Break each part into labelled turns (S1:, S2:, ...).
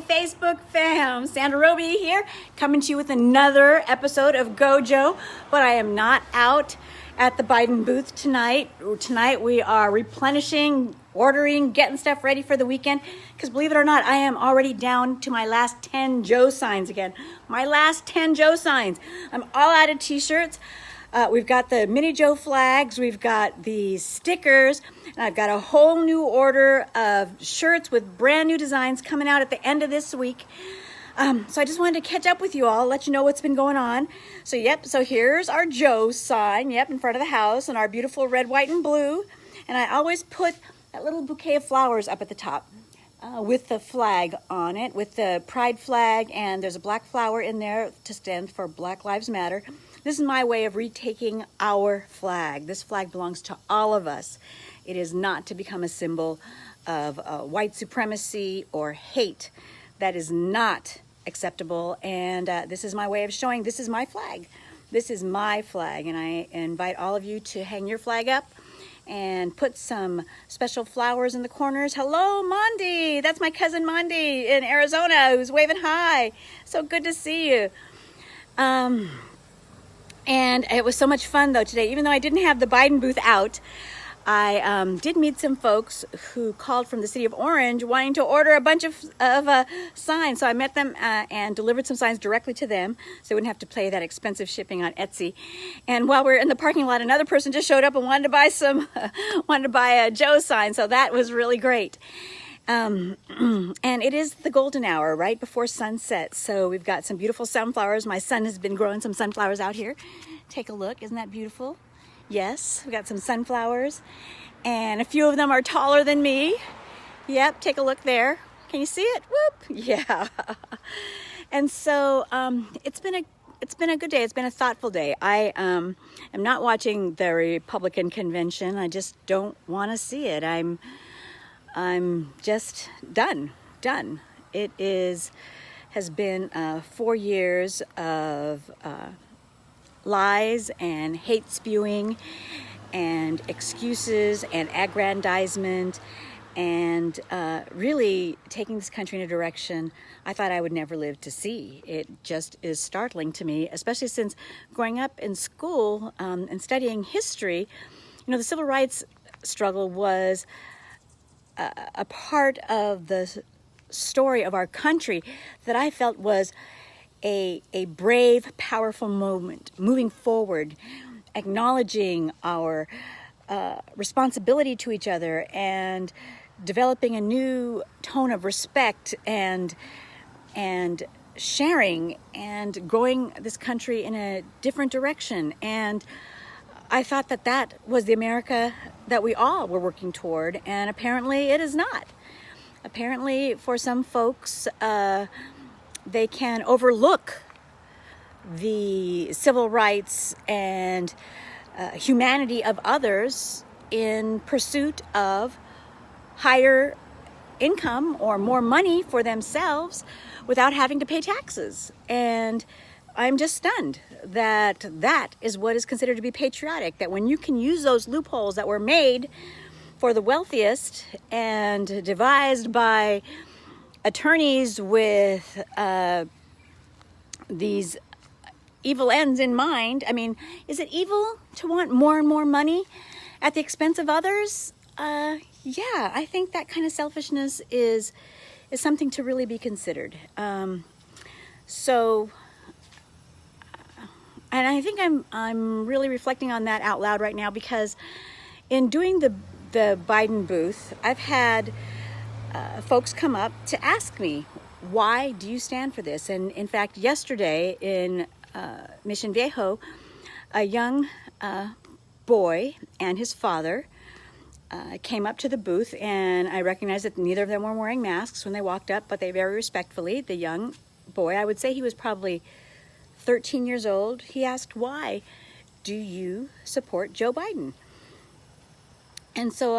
S1: Hey Facebook fam, Sandra Robbie here, coming to you with another episode of Gojo, but I am not out at the Biden booth tonight. Tonight we are replenishing, ordering, getting stuff ready for the weekend, because believe it or not, I am already down to my last 10 Joe signs again. My last 10 Joe signs. I'm all out of t-shirts. We've got the Mini Joe flags, we've got the stickers, and I've got a whole new order of shirts with brand new designs coming out at the end of this week. So I just wanted to catch up with you all, let you know what's been going on. So here's our Joe sign, in front of the house, and our beautiful red, white, and blue. And I always put that little bouquet of flowers up at the top with the flag on it, with the pride flag, and there's a black flower in there to stand for Black Lives Matter. This is my way of retaking our flag. This flag belongs to all of us. It is not to become a symbol of white supremacy or hate. That is not acceptable, and this is my way of showing this is my flag. This is my flag, and I invite all of you to hang your flag up and put some special flowers in the corners. Hello, Mondi. That's my cousin Mondi in Arizona who's waving hi. So good to see you. And it was so much fun though today. Even though I didn't have the Biden booth out, I did meet some folks who called from the city of Orange wanting to order a bunch of signs. So I met them and delivered some signs directly to them, so they wouldn't have to pay that expensive shipping on Etsy. And while we were in the parking lot, another person just showed up and wanted to buy a Joe sign. So that was really great. And it is the golden hour right before sunset. So we've got some beautiful sunflowers. My son has been growing some sunflowers out here. Take a look. Isn't that beautiful? Yes, we've got some sunflowers, and a few of them are taller than me. Yep, take a look there. Can you see it? Whoop! Yeah. And so it's been a good day. It's been a thoughtful day. I am not watching the Republican convention. I just don't want to see it. I'm just done. It has been 4 years of lies and hate spewing and excuses and aggrandizement and really taking this country in a direction I thought I would never live to see. It just is startling to me, especially since growing up in school and studying history. You know, the civil rights struggle was a part of the story of our country that I felt was a brave, powerful moment, moving forward, acknowledging our responsibility to each other and developing a new tone of respect and sharing and growing this country in a different direction. And I thought that was the America that we all were working toward, and apparently it is not. Apparently for some folks, they can overlook the civil rights and humanity of others in pursuit of higher income or more money for themselves without having to pay taxes. And I'm just stunned that is what is considered to be patriotic, that when you can use those loopholes that were made for the wealthiest and devised by attorneys with these evil ends in mind. I mean, is it evil to want more and more money at the expense of others? Yeah, I think that kind of selfishness is something to really be considered. And I think I'm really reflecting on that out loud right now, because in doing the Biden booth, I've had folks come up to ask me, why do you stand for this? And in fact, yesterday in Mission Viejo, a young boy and his father came up to the booth, and I recognized that neither of them were wearing masks when they walked up, but they very respectfully, the young boy, I would say he was probably 13 years old, he asked, why do you support Joe Biden? And so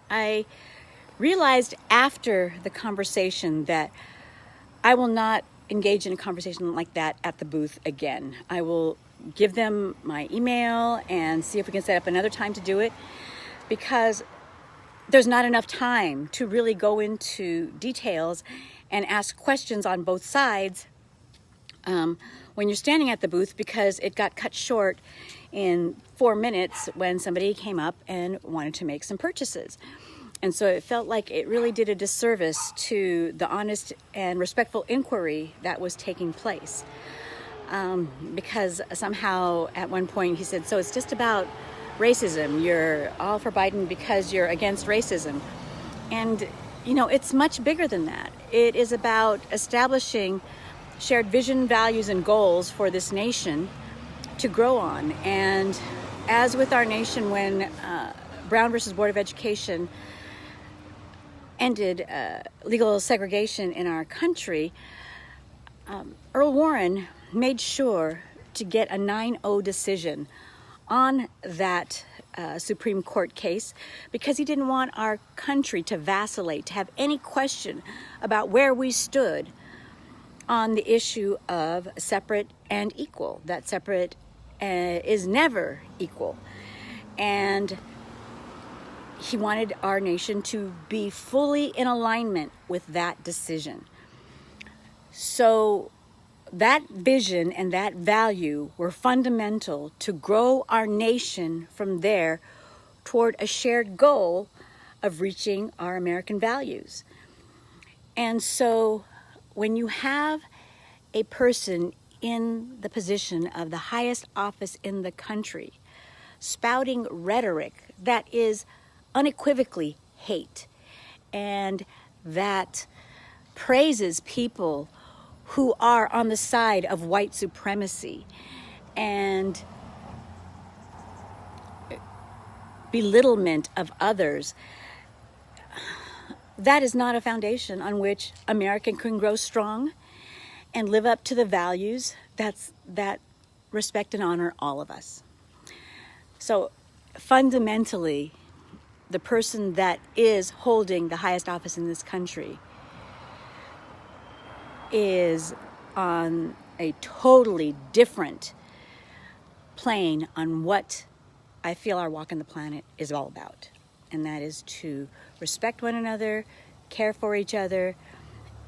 S1: I realized after the conversation that I will not engage in a conversation like that at the booth again. I will give them my email and see if we can set up another time to do it, because there's not enough time to really go into details and ask questions on both sides when you're standing at the booth, because it got cut short in 4 minutes when somebody came up and wanted to make some purchases. And so it felt like it really did a disservice to the honest and respectful inquiry that was taking place. Because somehow at one point he said, so it's just about racism. You're all for Biden because you're against racism. And, it's much bigger than that. It is about establishing shared vision, values, and goals for this nation to grow on. And as with our nation, when Brown versus Board of Education ended legal segregation in our country, Earl Warren made sure to get a 9-0 decision on that Supreme Court case, because he didn't want our country to vacillate, to have any question about where we stood on the issue of separate and equal. That separate is never equal. And he wanted our nation to be fully in alignment with that decision. So that vision and that value were fundamental to grow our nation from there toward a shared goal of reaching our American values. And so when you have a person in the position of the highest office in the country spouting rhetoric that is unequivocally hate and that praises people who are on the side of white supremacy and belittlement of others, that is not a foundation on which America can grow strong and live up to the values that respect and honor all of us. So fundamentally, the person that is holding the highest office in this country is on a totally different plane on what I feel our walk on the planet is all about. And that is to respect one another, care for each other,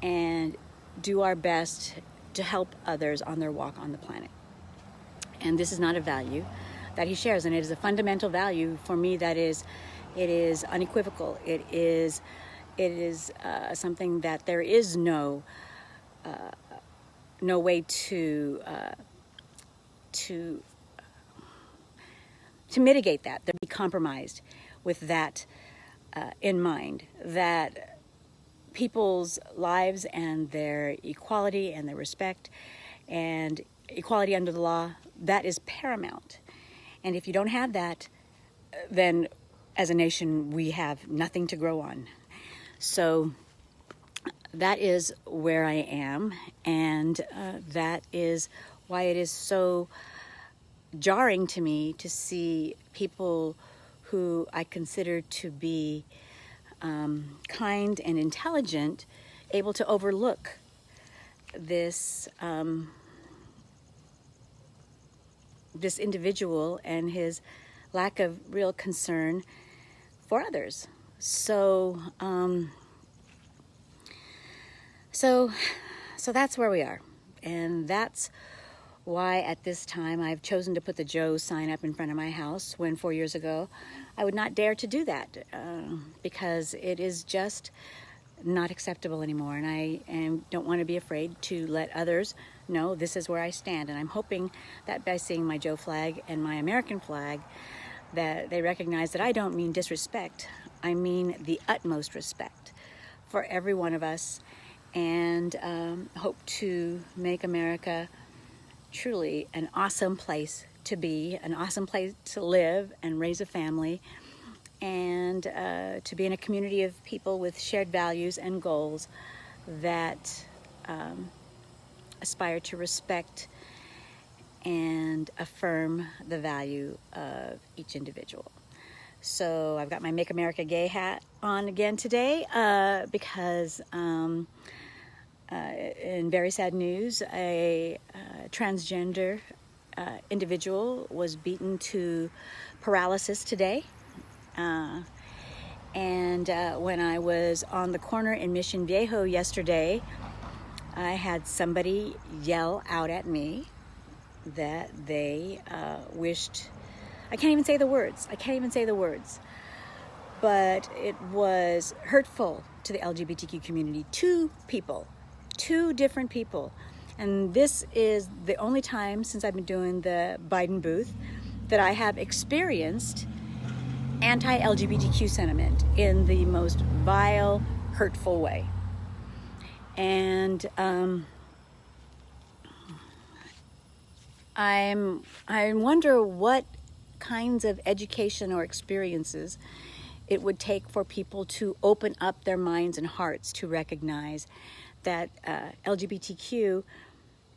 S1: and do our best to help others on their walk on the planet. And this is not a value that he shares, and it is a fundamental value for me that it is unequivocal. It is something that there is no way to mitigate that, to be compromised with that in mind, that people's lives and their equality and their respect and equality under the law, that is paramount. And if you don't have that, then as a nation, we have nothing to grow on. So that is where I am, and that is why it is so jarring to me to see people who I consider to be kind and intelligent able to overlook this this individual and his lack of real concern for others. So that's where we are, and that's why at this time I've chosen to put the Joe sign up in front of my house, when 4 years ago I would not dare to do that because it is just not acceptable anymore, and I don't want to be afraid to let others know this is where I stand. And I'm hoping that by seeing my Joe flag and my American flag, that they recognize that I don't mean disrespect. I mean the utmost respect for every one of us, and hope to make America truly an awesome place to be, an awesome place to live and raise a family, and to be in a community of people with shared values and goals that aspire to respect and affirm the value of each individual. So I've got my Make America Gay hat on again today because in very sad news, a transgender individual was beaten to paralysis today. And when I was on the corner in Mission Viejo yesterday, I had somebody yell out at me that they wished, I can't even say the words, but it was hurtful to the LGBTQ community. Two different people. And this is the only time since I've been doing the Biden booth that I have experienced anti-LGBTQ sentiment in the most vile, hurtful way. And I wonder what kinds of education or experiences it would take for people to open up their minds and hearts to recognize that LGBTQ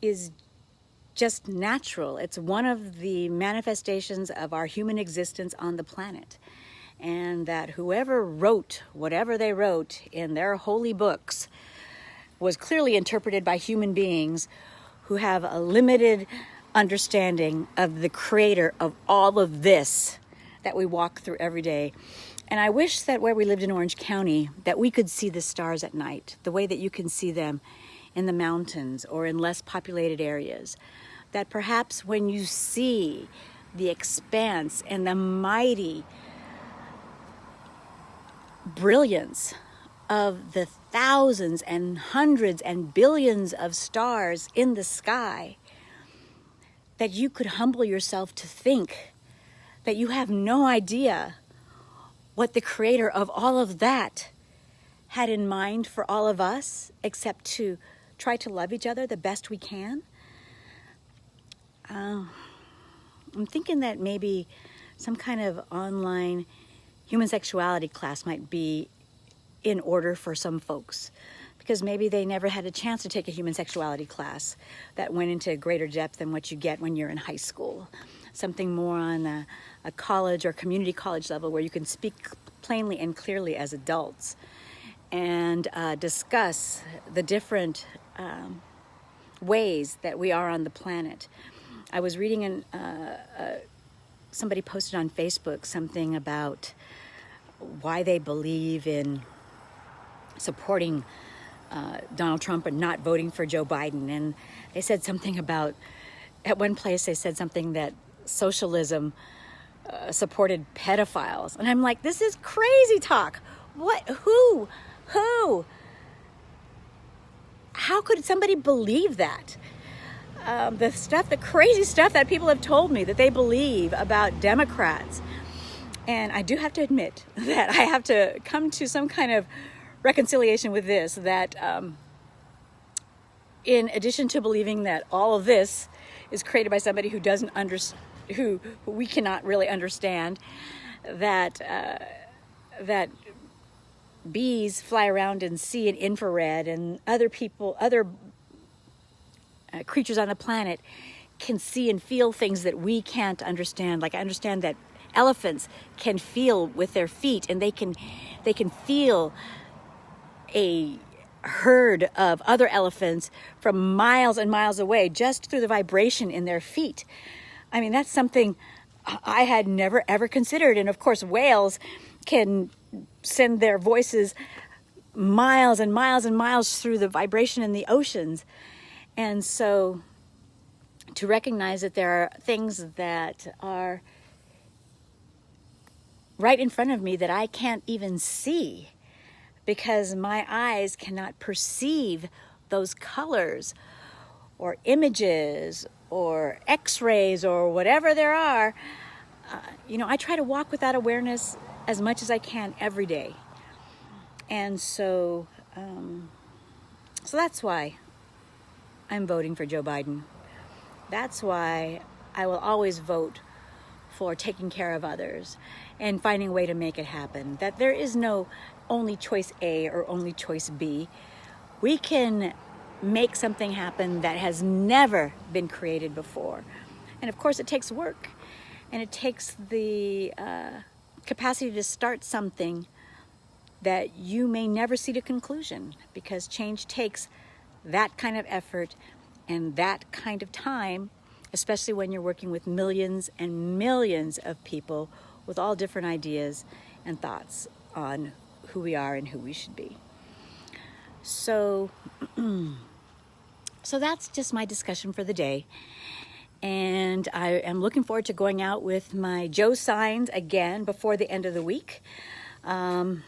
S1: is just natural. It's one of the manifestations of our human existence on the planet. And that whoever wrote whatever they wrote in their holy books was clearly interpreted by human beings who have a limited understanding of the creator of all of this that we walk through every day. And I wish that where we lived in Orange County, that we could see the stars at night, the way that you can see them in the mountains or in less populated areas. That perhaps when you see the expanse and the mighty brilliance of the thousands and hundreds and billions of stars in the sky, that you could humble yourself to think that you have no idea what the creator of all of that had in mind for all of us, except to try to love each other the best we can. I'm thinking that maybe some kind of online human sexuality class might be in order for some folks, because maybe they never had a chance to take a human sexuality class that went into greater depth than what you get when you're in high school. Something more on a college or community college level where you can speak plainly and clearly as adults and discuss the different ways that we are on the planet. I was reading somebody posted on Facebook something about why they believe in supporting Donald Trump and not voting for Joe Biden. And they said something about, at one place they said something that socialism supported pedophiles. And I'm like, this is crazy talk. What? Who? How could somebody believe that? The crazy stuff that people have told me that they believe about Democrats. And I do have to admit that I have to come to some kind of reconciliation with this, that in addition to believing that all of this is created by somebody who doesn't who we cannot really understand, that bees fly around and see in infrared, and other creatures on the planet can see and feel things that we can't understand. Like, I understand that elephants can feel with their feet, and they can feel a herd of other elephants from miles and miles away just through the vibration in their feet. I mean, that's something I had never ever considered. And of course, whales can send their voices miles and miles and miles through the vibration in the oceans. And so to recognize that there are things that are right in front of me that I can't even see because my eyes cannot perceive those colors or images or x-rays or whatever there are, I try to walk with that awareness as much as I can every day. And so that's why I'm voting for Joe Biden. That's why I will always vote for taking care of others and finding a way to make it happen. That there is no only choice A or only choice B. We can make something happen that has never been created before. And of course, it takes work, and it takes the capacity to start something that you may never see to conclusion, because change takes that kind of effort and that kind of time, especially when you're working with millions and millions of people with all different ideas and thoughts. on who we are and who we should be. So, so that's just my discussion for the day. And I am looking forward to going out with my Joe signs again before the end of the week. Getting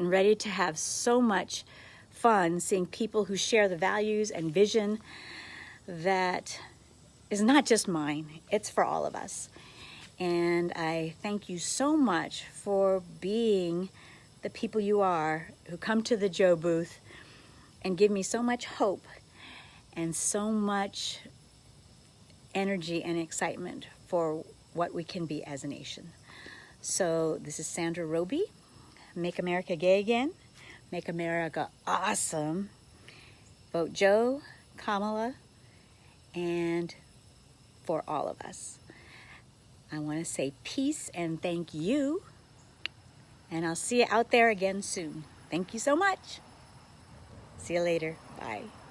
S1: ready to have so much fun seeing people who share the values and vision that is not just mine, it's for all of us. And I thank you so much for being the people you are who come to the Joe booth and give me so much hope and so much energy and excitement for what we can be as a nation. So this is Sandra Robbie. Make America gay again. Make America awesome. Vote Joe, Kamala, and for all of us. I want to say peace and thank you. And I'll see you out there again soon. Thank you so much. See you later. Bye.